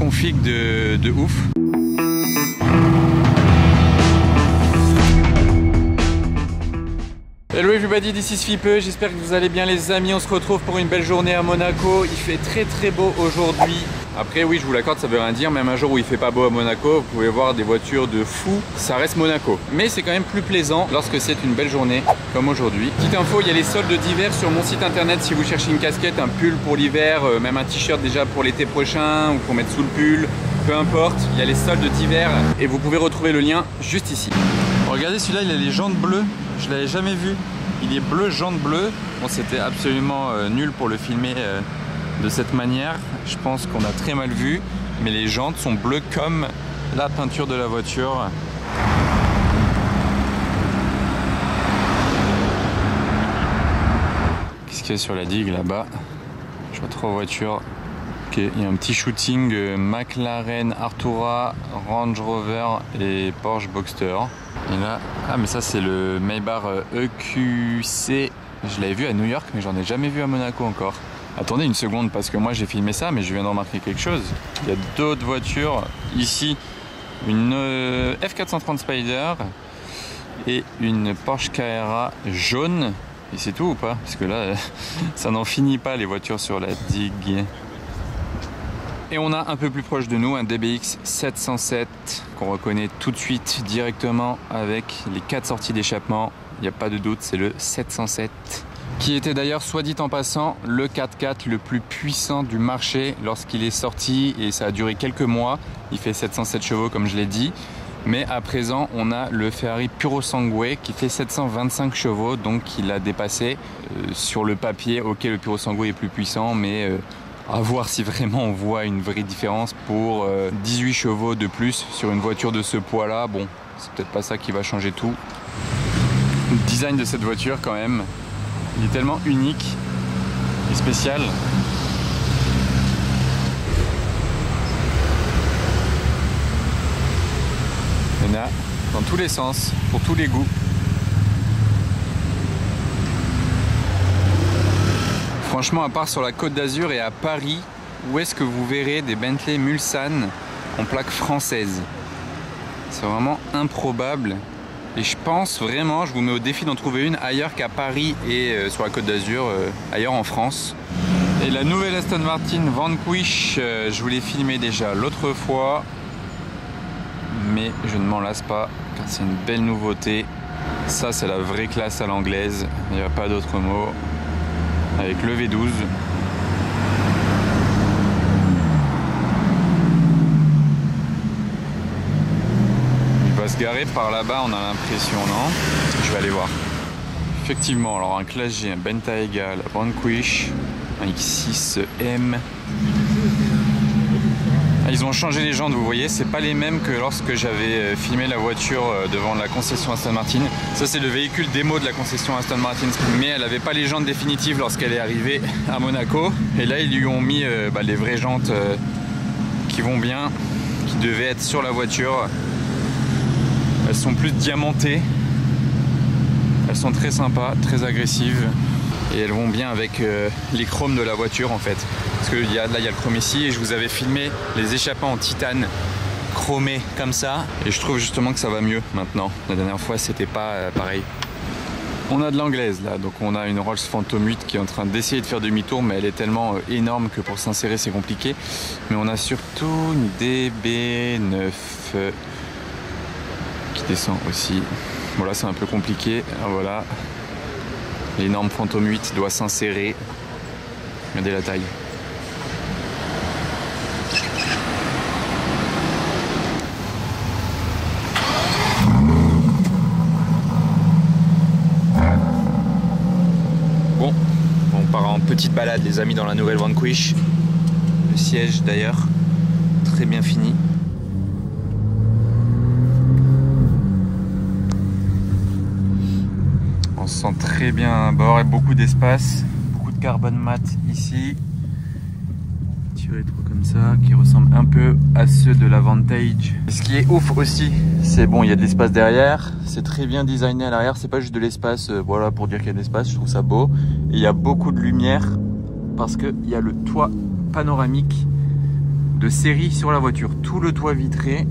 config de ouf. Hello everybody, this is Fipe, j'espère que vous allez bien les amis, on se retrouve pour une belle journée à Monaco, il fait très beau aujourd'hui. Après oui, je vous l'accorde, ça veut rien dire, même un jour où il fait pas beau à Monaco, vous pouvez voir des voitures de fou, ça reste Monaco. Mais c'est quand même plus plaisant lorsque c'est une belle journée comme aujourd'hui. Petite info, il y a les soldes d'hiver sur mon site internet si vous cherchez une casquette, un pull pour l'hiver, même un t-shirt déjà pour l'été prochain ou pour mettre sous le pull, peu importe, il y a les soldes d'hiver et vous pouvez retrouver le lien juste ici. Regardez celui-là, il a les jantes bleues, je l'avais jamais vu. Il est bleu, jante bleue. Bon, c'était absolument nul pour le filmer de cette manière. Je pense qu'on a très mal vu, mais les jantes sont bleues comme la peinture de la voiture. Qu'est-ce qu'il y a sur la digue là-bas? Je vois 3 voitures. Ok, il y a un petit shooting McLaren, Artura, Range Rover et Porsche Boxster. Et là, ah mais ça c'est le Maybach EQC. Je l'avais vu à New York mais j'en ai jamais vu à Monaco encore. Attendez une seconde parce que moi j'ai filmé ça mais je viens de remarquer quelque chose. Il y a d'autres voitures. Ici, une F430 Spider et une Porsche Carrera jaune. Et c'est tout ou pas? Parce que là, ça n'en finit pas les voitures sur la digue. Et on a un peu plus proche de nous un DBX 707 qu'on reconnaît tout de suite directement avec les 4 sorties d'échappement. Il n'y a pas de doute, c'est le 707. Qui était d'ailleurs, soit dit en passant, le 4x4 le plus puissant du marché lorsqu'il est sorti et ça a duré quelques mois. Il fait 707 chevaux comme je l'ai dit. Mais à présent, on a le Ferrari Purosangue qui fait 725 chevaux, donc il a dépassé. Sur le papier, ok, le Purosangue est plus puissant, mais à voir si vraiment on voit une vraie différence pour 18 chevaux de plus sur une voiture de ce poids-là. Bon, c'est peut-être pas ça qui va changer tout. Le design de cette voiture quand même, il est tellement unique et spécial. Il y en a dans tous les sens, pour tous les goûts. Franchement, à part sur la Côte d'Azur et à Paris, où est-ce que vous verrez des Bentley Mulsanne en plaque française? C'est vraiment improbable. Et je pense vraiment, je vous mets au défi d'en trouver une ailleurs qu'à Paris et sur la Côte d'Azur, ailleurs en France. Et la nouvelle Aston Martin Vanquish, je vous l'ai filmé déjà l'autre fois. Mais je ne m'en lasse pas, car c'est une belle nouveauté. Ça, c'est la vraie classe à l'anglaise, il n'y a pas d'autre mot. Avec le V12. Il va se garer par là-bas, on a l'impression, non? Je vais aller voir. Effectivement, alors un Classe G, un Bentayga, la Vanquish, un X6M. Ils ont changé les jantes, vous voyez, c'est pas les mêmes que lorsque j'avais filmé la voiture devant la concession Aston Martin. Ça c'est le véhicule démo de la concession Aston Martin, mais elle avait pas les jantes définitives lorsqu'elle est arrivée à Monaco. Et là ils lui ont mis les vraies jantes qui vont bien, qui devaient être sur la voiture. Elles sont plus diamantées, elles sont très sympas, très agressives. Et elles vont bien avec les chromes de la voiture en fait. Parce que là il y a le chrome ici et je vous avais filmé les échappants en titane chromés comme ça. Et je trouve justement que ça va mieux maintenant. La dernière fois c'était pas pareil. On a de l'anglaise là, donc on a une Rolls Phantom 8 qui est en train d'essayer de faire demi-tour, mais elle est tellement énorme que pour s'insérer c'est compliqué. Mais on a surtout une DB9 qui descend aussi. Voilà, c'est un peu compliqué. Alors, voilà. L'énorme Phantom 8 doit s'insérer. Regardez la taille. Bon, on part en petite balade les amis dans la nouvelle Vanquish. Le siège d'ailleurs, très bien fini. On se sent très bien à bord et beaucoup d'espace, beaucoup de carbone mat ici. Petit rétro comme ça qui ressemble un peu à ceux de la Vantage. Et ce qui est ouf aussi, c'est bon, il y a de l'espace derrière, c'est très bien designé à l'arrière, c'est pas juste de l'espace voilà pour dire qu'il y a de l'espace, je trouve ça beau. Et il y a beaucoup de lumière parce qu'il y a le toit panoramique de série sur la voiture. Tout le toit vitré,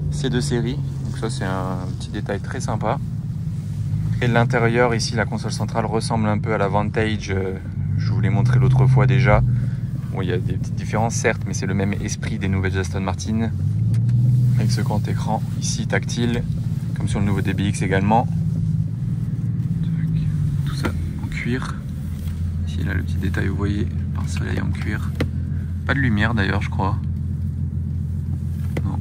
c'est de série. Donc ça, c'est un petit détail très sympa. Et l'intérieur, ici, la console centrale ressemble un peu à la Vantage. Je vous l'ai montré l'autre fois déjà. Bon, il y a des petites différences, certes, mais c'est le même esprit des nouvelles Aston Martin. Avec ce grand écran ici tactile, comme sur le nouveau DBX également. Tout ça en cuir. Ici, là, le petit détail, vous voyez, par soleil en cuir. Pas de lumière d'ailleurs, je crois. Non.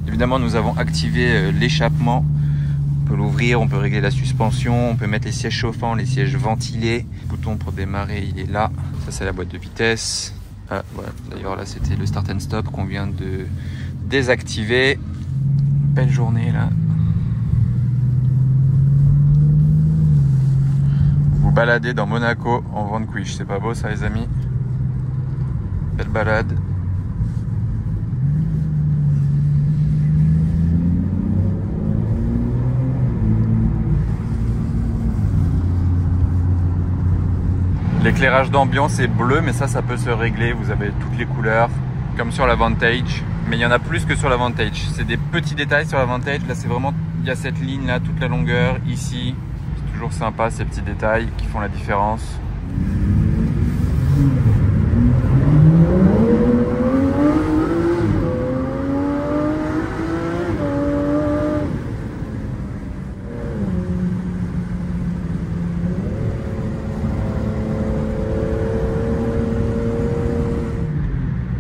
Évidemment, nous avons activé l'échappement. On peut l'ouvrir, on peut régler la suspension, on peut mettre les sièges chauffants, les sièges ventilés. Le bouton pour démarrer, il est là. Ça, c'est la boîte de vitesse. Ah, voilà. D'ailleurs, là, c'était le start and stop qu'on vient de désactiver. Belle journée, là. Vous baladez dans Monaco en Vanquish. C'est pas beau, ça, les amis? Belle balade. L'éclairage d'ambiance est bleu, mais ça peut se régler. Vous avez toutes les couleurs, comme sur la Vantage. Mais il y en a plus que sur la Vantage. C'est des petits détails sur la Vantage. Là, c'est vraiment, il y a cette ligne là, toute la longueur. Ici, c'est toujours sympa ces petits détails qui font la différence.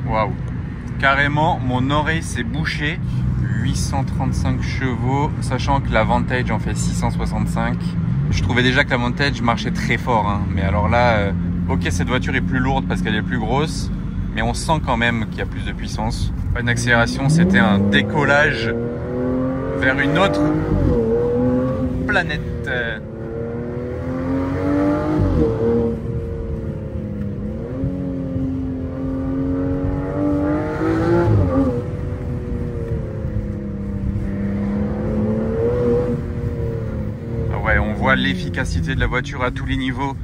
Waouh! Carrément, mon oreille s'est bouchée. 835 chevaux, sachant que la Vantage en fait 665. Je trouvais déjà que la Vantage marchait très fort, hein. Mais alors là, ok, cette voiture est plus lourde parce qu'elle est plus grosse, mais on sent quand même qu'il y a plus de puissance. Pas une accélération, c'était un décollage vers une autre planète. L'efficacité de la voiture à tous les niveaux,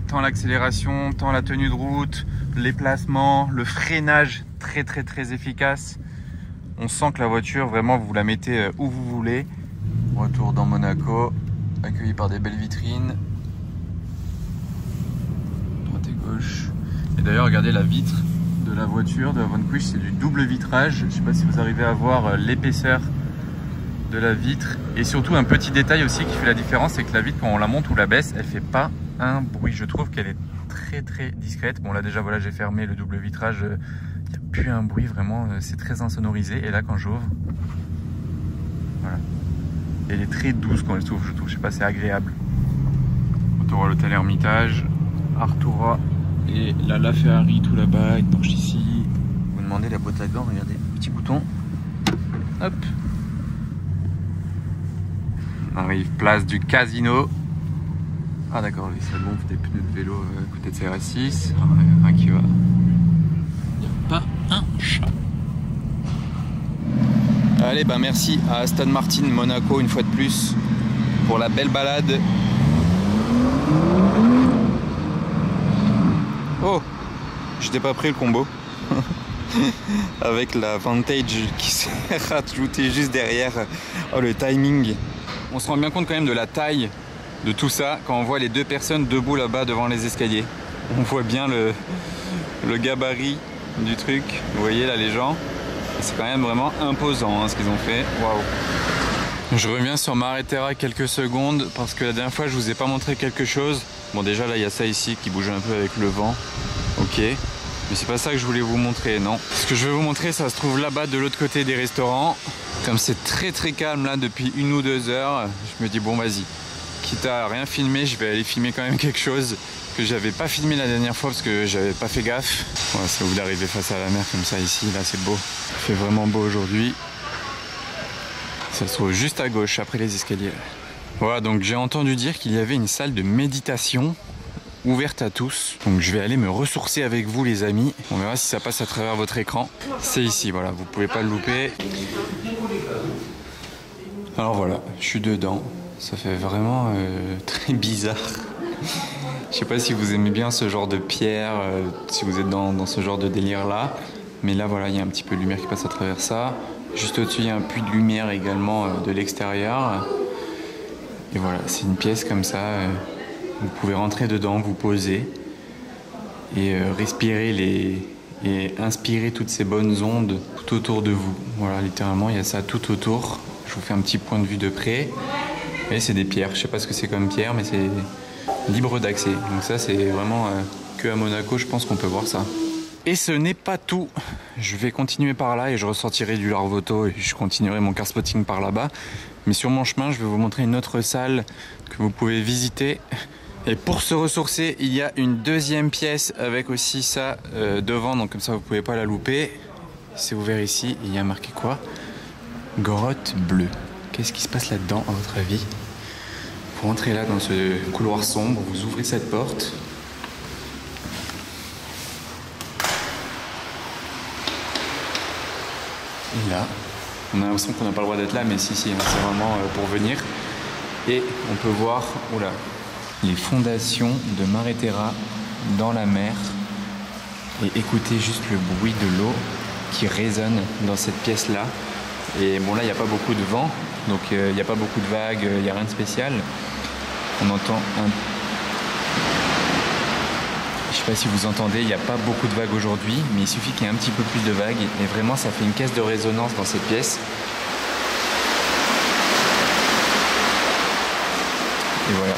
tant l'accélération, tant la tenue de route, les placements, le freinage très efficace. On sent que la voiture, vraiment, vous la mettez où vous voulez. Retour dans Monaco, accueilli par des belles vitrines. Droite et gauche. Et d'ailleurs, regardez la vitre de la voiture, de la Vanquish, c'est du double vitrage. Je ne sais pas si vous arrivez à voir l'épaisseur de la vitre, et surtout un petit détail aussi qui fait la différence, c'est que la vitre, quand on la monte ou la baisse, elle fait pas un bruit. Je trouve qu'elle est très discrète. Bon, là déjà, voilà, j'ai fermé le double vitrage, il n'y a plus un bruit, vraiment, c'est très insonorisé. Et là, quand j'ouvre, voilà, elle est très douce quand elle s'ouvre, je trouve, je sais pas, c'est agréable. Retour à l'hôtel Hermitage, Artura et la LaFerrari tout là-bas, étanche ici. Vous demandez la boîte à gants, regardez, petit bouton, hop. On arrive place du Casino. Ah d'accord, oui, ça gonfle des pneus de vélo à côté de CRS6. Rien qui va. Il n'y a pas un chat. Allez, bah merci à Aston Martin Monaco une fois de plus pour la belle balade. Oh, j'étais pas pris le combo. Avec la Vantage qui s'est rajoutée juste derrière. Oh, le timing. On se rend bien compte quand même de la taille de tout ça quand on voit les deux personnes debout là-bas devant les escaliers. On voit bien le gabarit du truc. Vous voyez là les gens. C'est quand même vraiment imposant hein, ce qu'ils ont fait. Waouh. Je reviens sur Maréterra quelques secondes parce que la dernière fois je vous ai pas montré quelque chose. Bon déjà là il y a ça ici qui bouge un peu avec le vent. Ok. Mais c'est pas ça que je voulais vous montrer, non. Ce que je vais vous montrer, ça se trouve là-bas de l'autre côté des restaurants. Comme c'est très calme là depuis 1 ou 2 heures, je me dis bon vas-y, quitte à rien filmer, je vais aller filmer quand même quelque chose que j'avais pas filmé la dernière fois parce que j'avais pas fait gaffe. Ouais, ça vous d'arriver face à la mer comme ça ici, là c'est beau. Il fait vraiment beau aujourd'hui. Ça se trouve juste à gauche après les escaliers. Voilà, donc j'ai entendu dire qu'il y avait une salle de méditation ouverte à tous. Donc je vais aller me ressourcer avec vous les amis. On verra si ça passe à travers votre écran. C'est ici, voilà, vous pouvez pas le louper. Alors voilà, je suis dedans. Ça fait vraiment très bizarre. Je sais pas si vous aimez bien ce genre de pierre, si vous êtes dans ce genre de délire là. Mais là voilà, il y a un petit peu de lumière qui passe à travers ça. Juste au-dessus, il y a un puits de lumière également de l'extérieur. Et voilà, c'est une pièce comme ça. Vous pouvez rentrer dedans, vous poser et respirer et inspirer toutes ces bonnes ondes tout autour de vous. Voilà, littéralement, il y a ça tout autour. Je vous fais un petit point de vue de près. Et c'est des pierres. Je sais pas ce que c'est comme pierre, mais c'est libre d'accès. Donc ça, c'est vraiment que à Monaco, je pense qu'on peut voir ça. Et ce n'est pas tout. Je vais continuer par là et je ressortirai du Larvoto et je continuerai mon car spotting par là-bas. Mais sur mon chemin, je vais vous montrer une autre salle que vous pouvez visiter. Et pour se ressourcer, il y a une deuxième pièce avec aussi ça devant, donc comme ça vous pouvez pas la louper. C'est ouvert ici, il y a marqué quoi? Grotte bleue. Qu'est-ce qui se passe là-dedans à votre avis? Pour entrer là dans ce couloir sombre, vous ouvrez cette porte. Et là, on a l'impression qu'on n'a pas le droit d'être là, mais si, c'est vraiment pour venir. Et on peut voir, oula, les fondations de Mare Terra dans la mer. Et écoutez juste le bruit de l'eau qui résonne dans cette pièce-là. Et bon, là, il n'y a pas beaucoup de vent, donc il n'y a pas beaucoup de vagues, il n'y a rien de spécial. On entend un... Je sais pas si vous entendez, il n'y a pas beaucoup de vagues aujourd'hui, mais il suffit qu'il y ait un petit peu plus de vagues et vraiment ça fait une caisse de résonance dans cette pièce. Et voilà,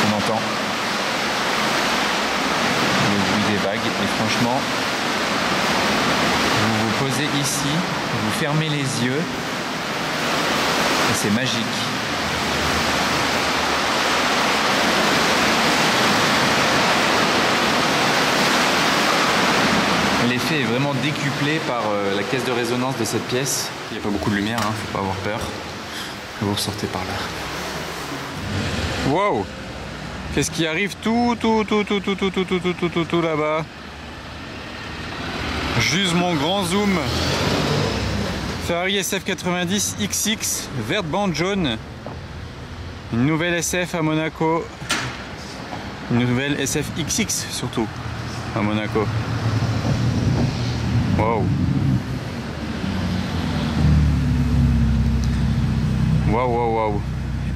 on entend le bruit des vagues et franchement, vous vous posez ici, vous fermez les yeux et c'est magique. L'effet est vraiment décuplé par la caisse de résonance de cette pièce. Il n'y a pas beaucoup de lumière, hein, faut pas avoir peur. Et vous ressortez par là. Wow! Qu'est-ce qui arrive tout là-bas? Juste mon grand zoom. Ferrari SF90 XX, verte bande jaune. Une nouvelle SF à Monaco. Une nouvelle SF XX surtout à Monaco. Wow. Waouh, waouh, waouh.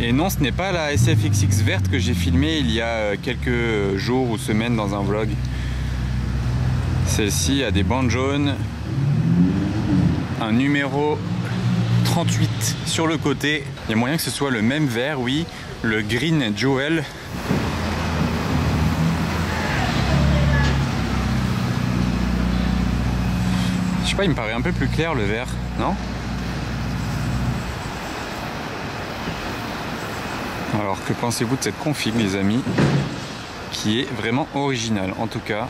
Et non, ce n'est pas la SFXX verte que j'ai filmée il y a quelques jours ou semaines dans un vlog. Celle-ci a des bandes jaunes, un numéro 38 sur le côté. Il y a moyen que ce soit le même vert, oui, le Green Jewel. Je sais pas, il me paraît un peu plus clair le vert, non? Alors que pensez-vous de cette config, les amis, qui est vraiment originale? En tout cas,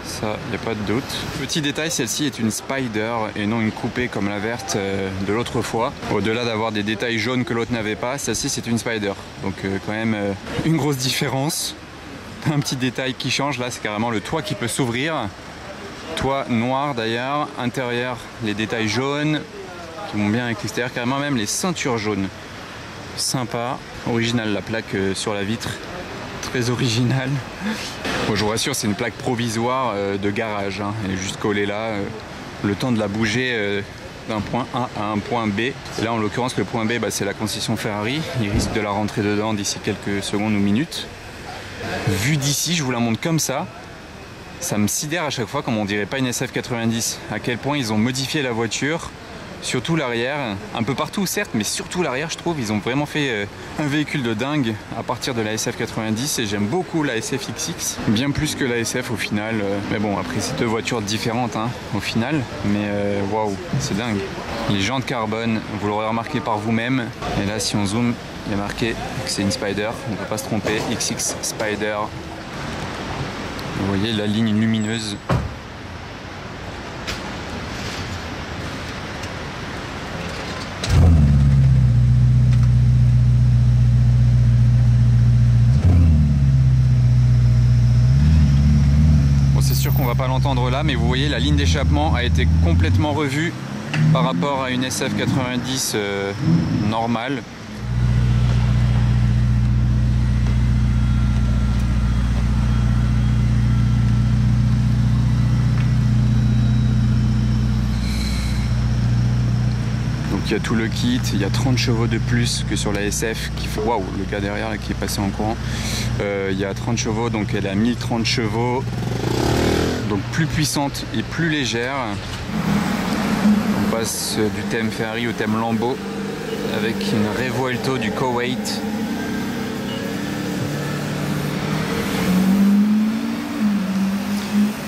ça, il n'y a pas de doute. Petit détail, celle-ci est une Spider et non une coupée comme la verte de l'autre fois. Au-delà d'avoir des détails jaunes que l'autre n'avait pas, celle-ci c'est une Spider. Donc quand même une grosse différence. Un petit détail qui change, là c'est carrément le toit qui peut s'ouvrir. Toit noir d'ailleurs, intérieur les détails jaunes qui vont bien avec l'extérieur, carrément même les ceintures jaunes. Sympa, original la plaque sur la vitre, très original. Bon, je vous rassure, c'est une plaque provisoire de garage, hein. Elle est juste collée là, le temps de la bouger d'un point A à un point B. Et là en l'occurrence le point B, bah, c'est la concession Ferrari, il risque de la rentrer dedans d'ici quelques secondes ou minutes. Vu d'ici, je vous la montre comme ça. Ça me sidère à chaque fois, comme on dirait pas une SF90, à quel point ils ont modifié la voiture, surtout l'arrière, un peu partout certes, mais surtout l'arrière je trouve, ils ont vraiment fait un véhicule de dingue à partir de la SF90 et j'aime beaucoup la SFXX, bien plus que la SF au final, mais bon après c'est deux voitures différentes hein, au final, mais waouh, c'est dingue. Les jantes carbone, vous l'aurez remarqué par vous-même, et là si on zoome, il y a marqué que c'est une Spider, on ne peut pas se tromper, XX Spider. Vous voyez la ligne lumineuse. Bon, c'est sûr qu'on va pas l'entendre là, mais vous voyez la ligne d'échappement a été complètement revue par rapport à une SF90 normale. il y a tout le kit, il y a 30 chevaux de plus que sur la SF. Waouh, le gars derrière là, qui est passé en courant. Il y a 30 chevaux, donc elle a 1030 chevaux. Donc plus puissante et plus légère. On passe du thème Ferrari au thème Lambo avec une Revuelto du Koweït.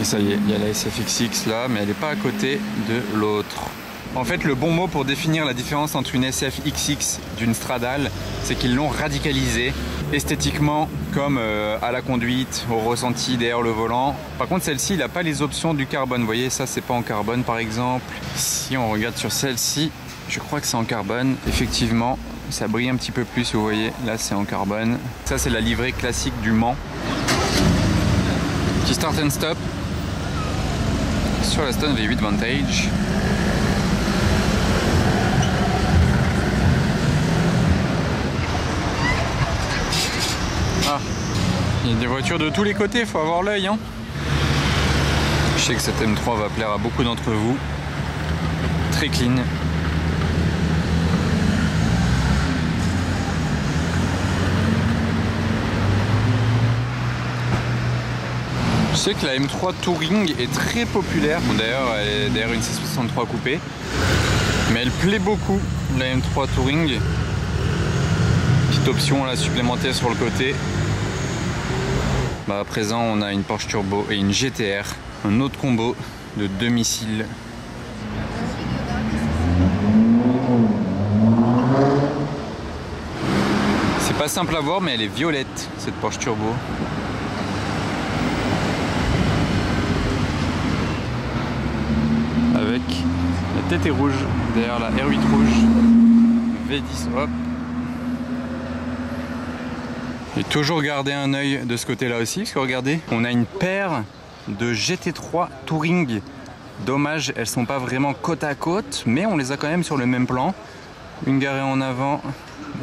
Et ça y est, il y a la SFXX là, mais elle n'est pas à côté de l'autre. En fait, le bon mot pour définir la différence entre une SFXX d'une Stradale, c'est qu'ils l'ont radicalisée esthétiquement, comme à la conduite, au ressenti derrière le volant. Par contre, celle-ci, il n'a pas les options du carbone. Vous voyez, ça, c'est pas en carbone, par exemple. Si on regarde sur celle-ci, je crois que c'est en carbone. Effectivement, ça brille un petit peu plus, vous voyez. Là, c'est en carbone. Ça, c'est la livrée classique du Mans. Petit start and stop sur la Stone V8 Vantage. Ah, il y a des voitures de tous les côtés, il faut avoir l'œil, hein. Je sais que cette M3 va plaire à beaucoup d'entre vous. Très clean. Je sais que la M3 Touring est très populaire. Bon, d'ailleurs, elle est derrière une C63 coupée. Mais elle plaît beaucoup, la M3 Touring. Petite option là, supplémentaire sur le côté. Bah, à présent, on a une Porsche Turbo et une GTR. Un autre combo de 2 missiles. C'est pas simple à voir, mais elle est violette, cette Porsche Turbo. Avec la tête est rouge, derrière la R8 rouge. V10, hop. Et toujours garder un œil de ce côté là aussi, parce que regardez, on a une paire de GT3 Touring. Dommage, elles sont pas vraiment côte à côte, mais on les a quand même sur le même plan. Une garée en avant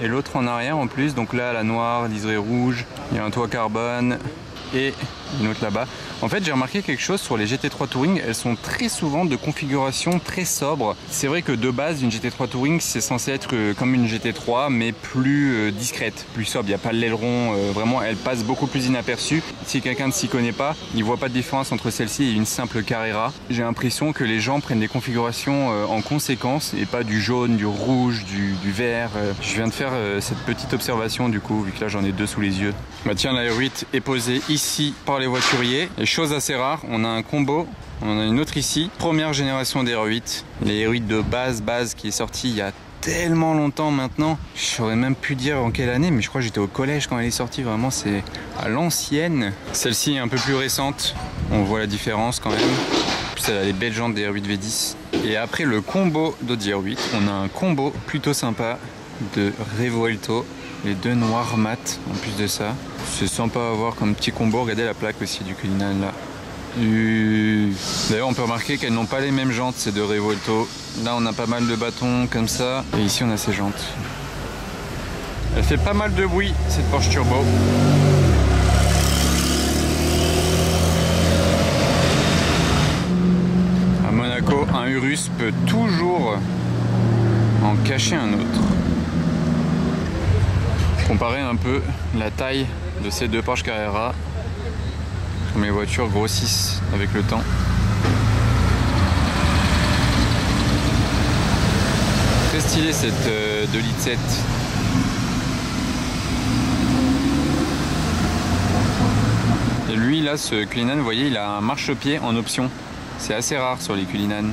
et l'autre en arrière en plus. Donc là, la noire, liseré rouge, il y a un toit carbone et une autre là-bas. En fait, j'ai remarqué quelque chose sur les GT3 Touring, elles sont très souvent de configuration très sobre. C'est vrai que de base, une GT3 Touring, c'est censé être comme une GT3, mais plus discrète, plus sobre. Il n'y a pas l'aileron, vraiment, elle passe beaucoup plus inaperçue. Si quelqu'un ne s'y connaît pas, il ne voit pas de différence entre celle-ci et une simple Carrera. J'ai l'impression que les gens prennent des configurations en conséquence et pas du jaune, du rouge, du vert. Je viens de faire cette petite observation du coup, vu que là j'en ai deux sous les yeux. Bah tiens, la R8 est posée ici par les voituriers. Et chose assez rare, on a un combo, on en a une autre ici. Première génération des R8. Les R8 de base qui est sorti il y a tellement longtemps maintenant. Je saurais même plus dire en quelle année, mais je crois que j'étais au collège quand elle est sortie. Vraiment, c'est à l'ancienne. Celle-ci est un peu plus récente. On voit la différence quand même. En plus, elle a les belles jantes des R8 V10. Et après le combo d'Audi R8, on a un combo plutôt sympa de Revuelto. Les deux noirs mat en plus de ça. C'est sympa à voir comme petit combo. Regardez la plaque aussi du Cullinan là. D'ailleurs on peut remarquer qu'elles n'ont pas les mêmes jantes, ces deux Revuelto. Là on a pas mal de bâtons comme ça. Et ici on a ces jantes. Elle fait pas mal de bruit cette Porsche Turbo. À Monaco, un Urus peut toujours en cacher un autre. Comparer un peu la taille de ces deux Porsche Carrera. Mes voitures grossissent avec le temps. Très stylé cette 2,7 litres. Et lui là, ce Cullinan, vous voyez, il a un marchepied en option. C'est assez rare sur les Cullinan.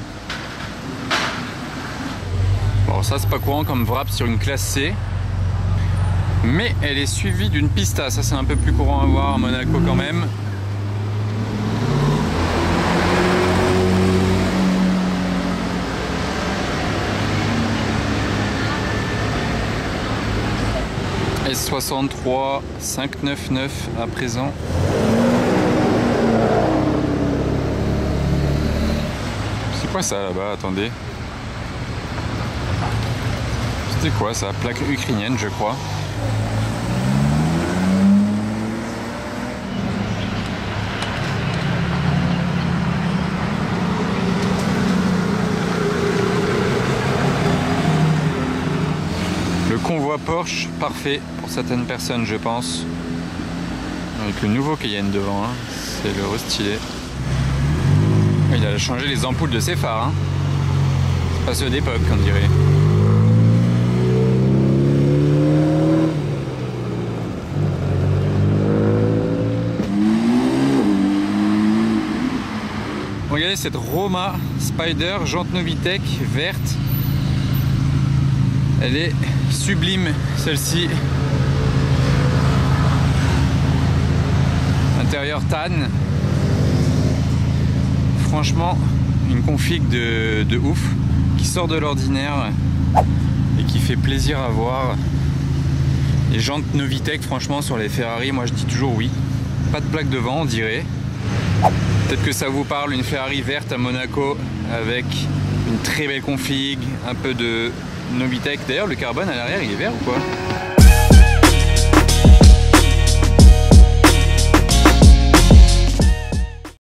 Bon, ça c'est pas courant comme wrap sur une classe C. Mais elle est suivie d'une pista, ça c'est un peu plus courant à voir à Monaco quand même. S63 599 à présent. C'est quoi ça là-bas? Attendez. C'était quoi ça? Plaque ukrainienne je crois. Porsche parfait pour certaines personnes, je pense. Avec le nouveau Cayenne devant, hein. C'est le restylé. Il a changé les ampoules de ses phares. Hein. C'est pas ceux d'époque, on dirait. Regardez cette Roma Spider jante Novitec verte. Elle est sublime, celle-ci. Intérieur tan. Franchement, une config de ouf qui sort de l'ordinaire et qui fait plaisir à voir. Les jantes Novitec, franchement, sur les Ferrari, moi je dis toujours oui. Pas de plaque devant, on dirait. Peut-être que ça vous parle, une Ferrari verte à Monaco avec une très belle config, un peu de Novitec. D'ailleurs, le carbone à l'arrière, il est vert ou quoi?